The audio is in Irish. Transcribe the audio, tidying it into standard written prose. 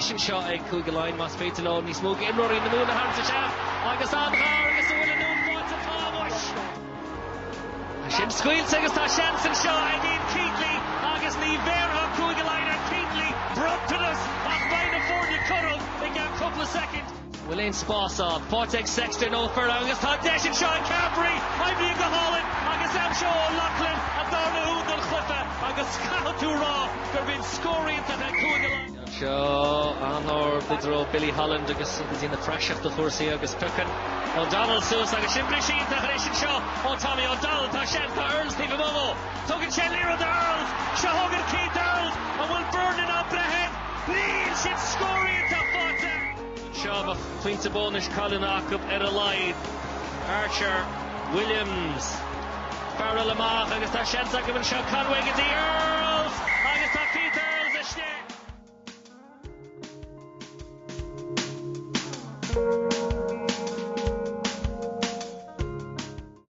Deishin shot ag cúig line mas féite lo ní smóg inroí na múna hansa seaf agus anhar agus bhfuil an nún fáilte támuis. Sin squeals agus tá Shanson seo ag Ian Keatley agus ní bhéartha cúig line ar Keatley brutalas ach bain na fórne curl ag a couple of seconds. Will in spás á Páteag Sexton ó furlong agus tá Deishin seo ag Carberry Ibrí go Holland agus am seo ó Loughlin a darna húdal chlufa agus cautú rá gur bhín scóiríonnta ag cúig line. Seo anor bidro Billy Holland agus is in the fresh of the Thursday agus Tucken O'Donnell Sus agus Shimpri Sheen the Harishin Shaw on Tommy O'Donnell ta Shen ta Earls Piva Momo Tucken Chen Lira the Earls Shahogan Keith Earls and will burn it up the head Neil Shit scoring to Fota Shaw of Quinta Bonish Colin Akup Eralide Archer Williams Farrell Lamar agus ta Shen Sakim and Shaw Conway get the Earls